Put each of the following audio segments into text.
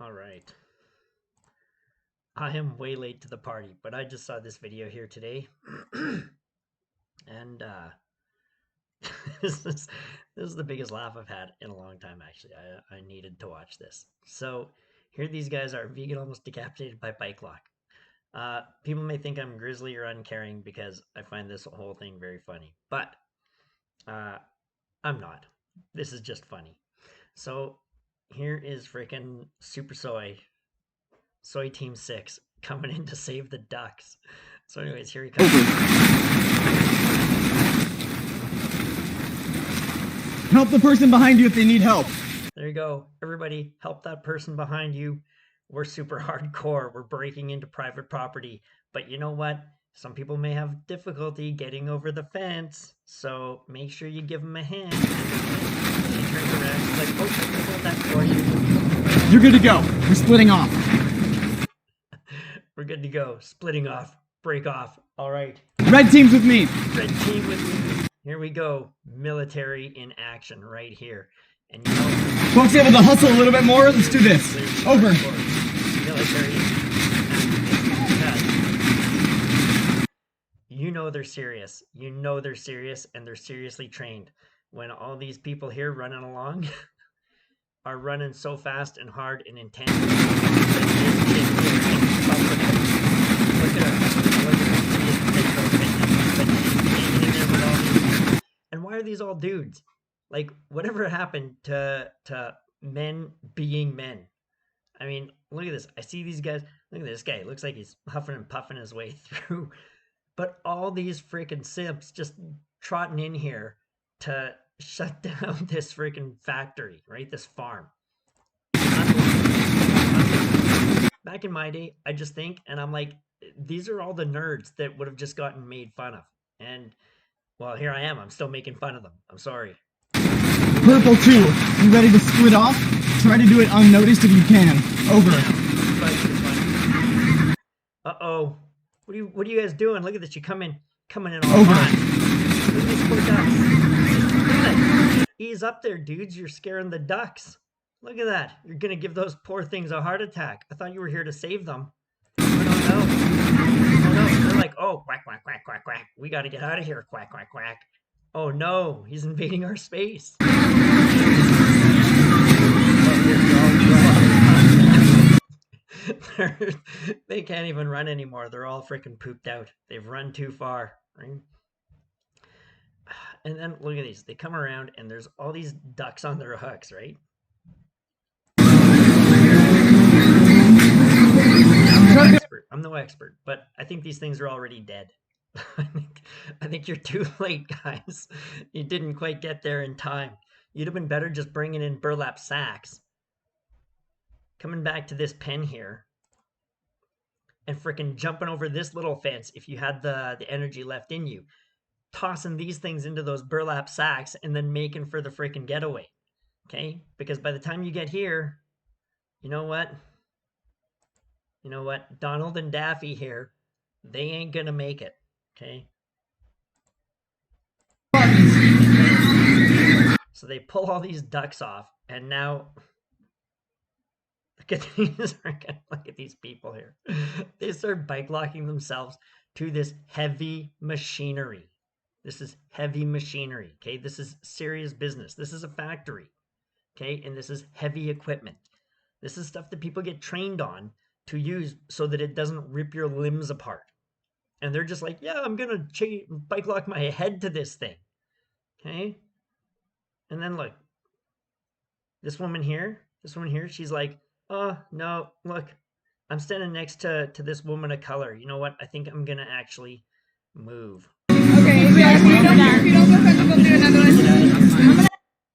All right. I am way late to the party, but I just saw this video here today. and this is the biggest laugh I've had in a long time, actually. I needed to watch this. So here these guys are, vegan almost decapitated by bike lock. People may think I'm grizzly or uncaring because I find this whole thing very funny, but I'm not. This is just funny. So here is freaking Super Soy Team 6 coming in to save the ducks. So anyways, here he comes. Help the person behind you if they need help. There you go. Everybody, help that person behind you. We're super hardcore. We're breaking into private property. But you know what? Some people may have difficulty getting over the fence. So make sure you give them a hand. She turns around. She's like, oh, I can hold that for you. You're good to go. We're splitting off. We're good to go. Splitting off. Break off. All right. Red team's with me. Red team with me. Here we go. Military in action right here. And you know, Folks able to hustle a little bit more? Let's do this. Over. Military. You know they're serious. You know they're serious, and they're seriously trained. When all these people here running along are running so fast and hard and intense. Look at her. And why are these all dudes? Like, whatever happened to men being men? I mean, look at this. I see these guys. Look at this guy. Looks like he's huffing and puffing his way through. But all these freaking simps just trotting in here to shut down this freaking factory, right? This farm. Back in my day, I just think, and I'm like, these are all the nerds that would have just gotten made fun of. And, well, here I am. I'm still making fun of them. I'm sorry. Purple 2, you ready to split off? Try to do it unnoticed if you can. Over. Uh-oh. What are you guys doing? Look at this. You coming in all over. hot. Look at these poor ducks. Ease up there, dudes. You're scaring the ducks. Look at that. You're gonna give those poor things a heart attack. I thought you were here to save them. But oh no. Oh no. They're like, oh, quack, quack, quack, quack, quack. We gotta get out of here, quack, quack, quack. Oh no, he's invading our space. They can't even run anymore. They're all freaking pooped out. They've run too far, right? And then look at these. They come around and there's all these ducks on their hooks, right? I'm no expert, but I think these things are already dead. I think you're too late, guys. You didn't quite get there in time. You'd have been better just bringing in burlap sacks. Coming back to this pen here. And freaking jumping over this little fence if you had the energy left in you. Tossing these things into those burlap sacks and then making for the freaking getaway. Okay? Because by the time you get here, you know what? You know what? Donald and Daffy here, they ain't gonna make it. Okay? So they pull all these ducks off, and now look at these people here. They start bike locking themselves to this heavy machinery. This is heavy machinery. Okay, this is serious business. This is a factory. Okay, and this is heavy equipment. This is stuff that people get trained on to use so that it doesn't rip your limbs apart. And they're just like, yeah, I'm gonna bike lock my head to this thing. Okay, and then look, this woman here, she's like, oh no, look, I'm standing next to this woman of color. You know what? I think I'm gonna actually move. Okay, if you don't feel comfortable doing another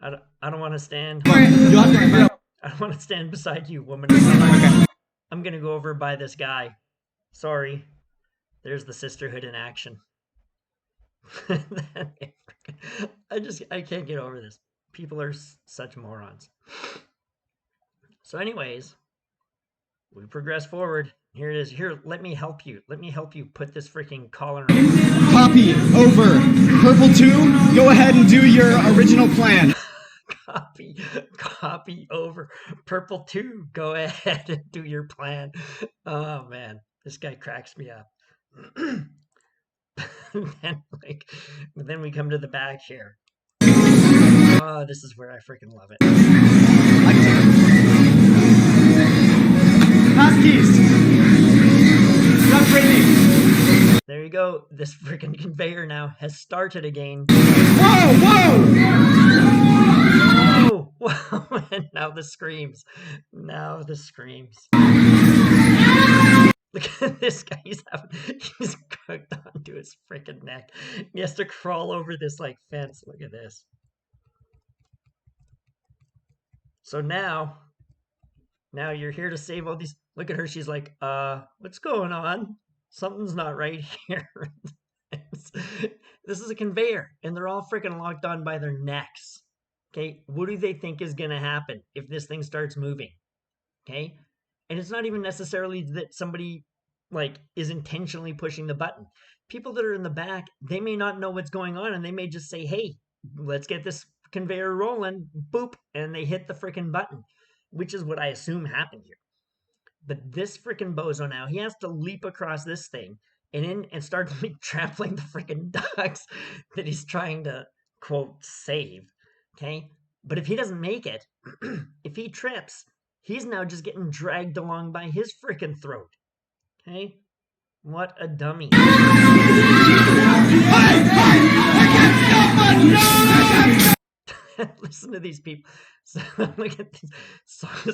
one, I don't want to stand. I don't want to stand beside you, woman. I'm gonna go over by this guy. Sorry. There's the sisterhood in action. I can't get over this. People are such morons. So anyways, we progress forward. Here it is. Here, let me help you. Let me help you put this freaking collar on. Copy. Over. Purple 2, go ahead and do your original plan. Copy. copy over. Purple 2, go ahead and do your plan. Oh man, this guy cracks me up. then we come to the back here. Oh, this is where I freaking love it. Passkeys. Not training. There you go. This freaking conveyor now has started again. Whoa, whoa! Whoa! And now the screams. Now the screams. Look at this guy. He's cooked onto his freaking neck. He has to crawl over this like fence. Look at this. So now you're here to save all these. Look at her. She's like, what's going on? Something's not right here. This is a conveyor, and they're all freaking locked on by their necks. Okay, what do they think is going to happen if this thing starts moving? Okay, and it's not even necessarily that somebody like is intentionally pushing the button. People that are in the back, they may not know what's going on, and they may just say, hey, let's get this conveyor rolling, boop, and they hit the freaking button, which is what I assume happened here. But this freaking bozo now, he has to leap across this thing and start like trampling the freaking ducks that he's trying to, quote, save. Okay? But if he doesn't make it, if he trips, he's now just getting dragged along by his freaking throat. Okay? What a dummy. Listen to these people. So, look at these.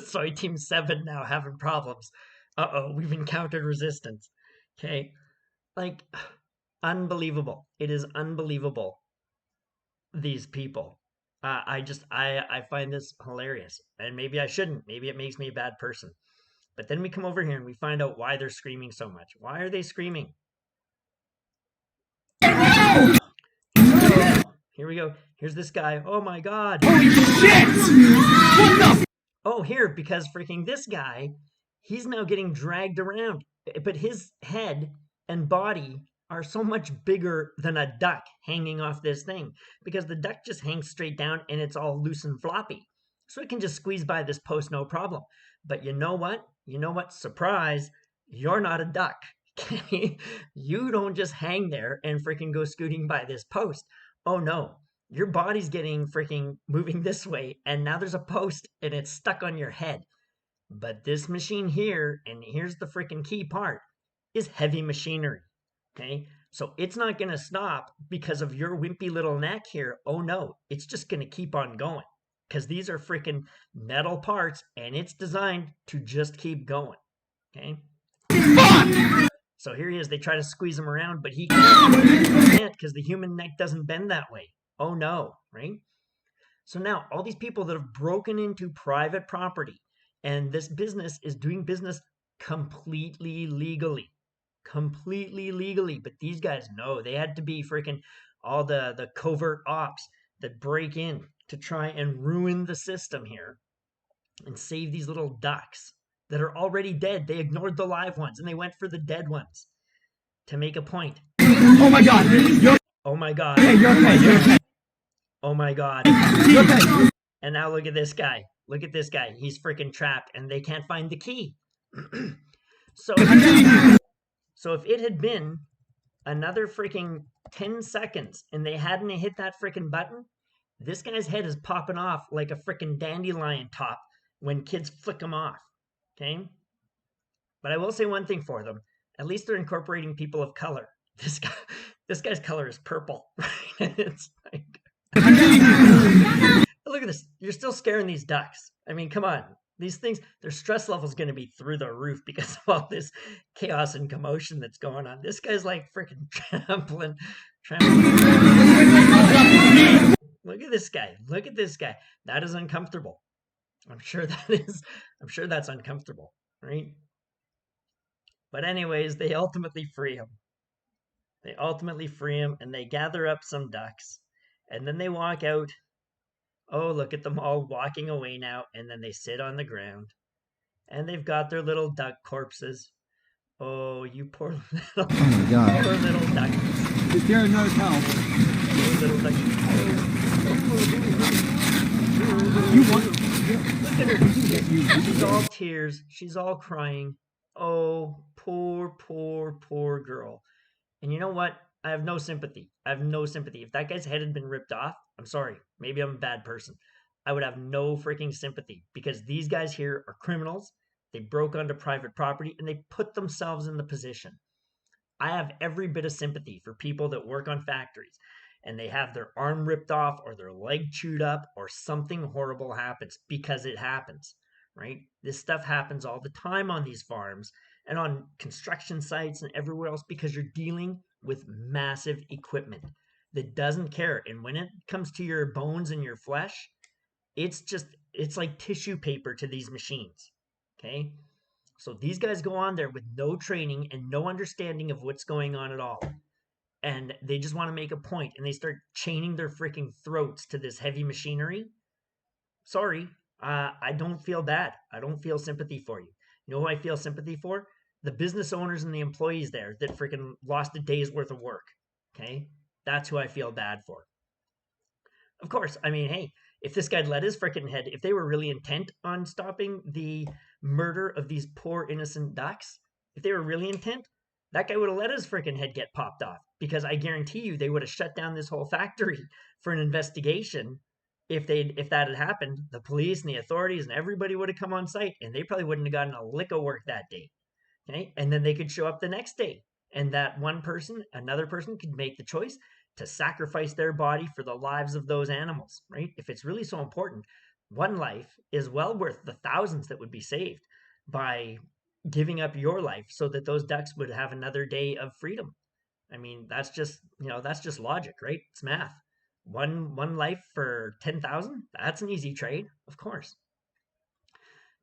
Soy Team 7 now having problems. Uh-oh, we've encountered resistance. Okay. Like, unbelievable. It is unbelievable. These people. I find this hilarious. And maybe I shouldn't. Maybe it makes me a bad person. But then we come over here and we find out why they're screaming so much. Why are they screaming? Here we go. Here's this guy. Oh my god. Holy shit! What the? Oh, here, because freaking this guy, he's now getting dragged around. But his head and body are so much bigger than a duck hanging off this thing. Because the duck just hangs straight down and it's all loose and floppy. So it can just squeeze by this post no problem. But you know what? You know what? Surprise. You're not a duck. Okay? You don't just hang there and freaking go scooting by this post. Oh no. Your body's getting freaking moving this way, and now there's a post, and it's stuck on your head. But this machine here, and here's the freaking key part, is heavy machinery, okay? So it's not going to stop because of your wimpy little neck here. Oh no, it's just going to keep on going because these are freaking metal parts, and it's designed to just keep going, okay? So here he is. They try to squeeze him around, but he can't because the human neck doesn't bend that way. Oh no, right? So now all these people that have broken into private property, and this business is doing business completely legally. But these guys know they had to be freaking all the covert ops that break in to try and ruin the system here and save these little ducks that are already dead. They ignored the live ones and they went for the dead ones to make a point. Oh my god. Oh my god. Hey, you're okay. You're okay. Oh my god. You're okay. And now look at this guy. Look at this guy. He's freaking trapped and they can't find the key. So if it had been another freaking 10 seconds and they hadn't hit that freaking button, this guy's head is popping off like a freaking dandelion top when kids flick them off. Okay? But I will say one thing for them. At least they're incorporating people of color. This guy's color is purple. It's like look at this. You're still scaring these ducks. I mean, come on. These things, their stress level is going to be through the roof because of all this chaos and commotion that's going on. This guy's like freaking trampling. Look at this guy. Look at this guy. That is uncomfortable. I'm sure that's uncomfortable, right? But anyways, they ultimately free him. They ultimately free him and they gather up some ducks and then they walk out. Oh, look at them all walking away now. And then they sit on the ground and they've got their little duck corpses. Oh, you poor little, Oh my god. poor little duckies. Is there no help? Poor little duckies. You want? Look at her. She's all tears. She's all crying. Oh, poor girl. And you know what? I have no sympathy. I have no sympathy. If that guy's head had been ripped off, I'm sorry. Maybe I'm a bad person. I would have no freaking sympathy because these guys here are criminals. They broke onto private property and they put themselves in the position. I have every bit of sympathy for people that work on factories and they have their arm ripped off or their leg chewed up or something horrible happens because it happens, right? This stuff happens all the time on these farms and on construction sites and everywhere else because you're dealing with massive equipment that doesn't care. And when it comes to your bones and your flesh, it's like tissue paper to these machines. Okay? So these guys go on there with no training and no understanding of what's going on at all. And they just want to make a point and they start chaining their freaking throats to this heavy machinery. Sorry, I don't feel bad. I don't feel sympathy for you. You know who I feel sympathy for? The business owners and the employees there that freaking lost a day's worth of work. Okay? That's who I feel bad for. Of course, I mean, hey, if this guy let his freaking head, if they were really intent on stopping the murder of these poor innocent ducks, if they were really intent, that guy would have let his freaking head get popped off because I guarantee you they would have shut down this whole factory for an investigation. If that had happened, the police and the authorities and everybody would have come on site and they probably wouldn't have gotten a lick of work that day. Okay? And then they could show up the next day and that one person, another person could make the choice to sacrifice their body for the lives of those animals, right? If it's really so important, one life is well worth the thousands that would be saved by giving up your life so that those ducks would have another day of freedom. I mean, that's just logic, right? It's math. One life for 10,000? That's an easy trade, of course.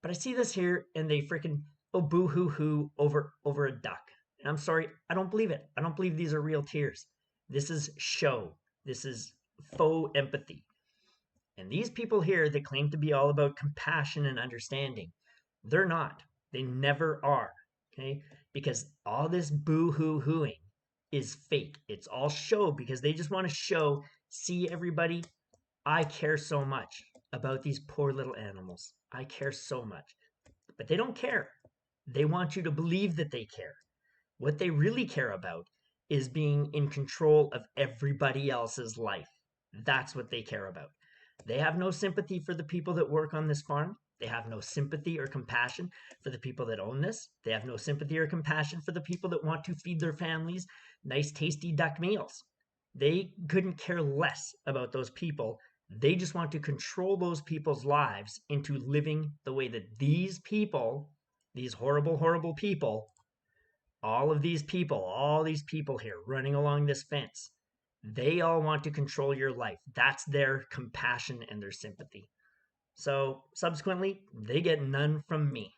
But I see this here and they freaking boo hoo hoo over a duck. And I'm sorry, I don't believe it. I don't believe these are real tears. This is show. This is faux empathy. And these people here that claim to be all about compassion and understanding, they're not. They never are. Okay? Because all this boo hoo hooing is fake. It's all show because they just want to show, see everybody, I care so much about these poor little animals. I care so much. But they don't care. They want you to believe that they care. What they really care about is being in control of everybody else's life. That's what they care about. They have no sympathy for the people that work on this farm. They have no sympathy or compassion for the people that own this. They have no sympathy or compassion for the people that want to feed their families nice, tasty duck meals. They couldn't care less about those people. They just want to control those people's lives into living the way that these people, these horrible, horrible people, all these people here running along this fence, they all want to control your life. That's their compassion and their sympathy. So subsequently, they get none from me.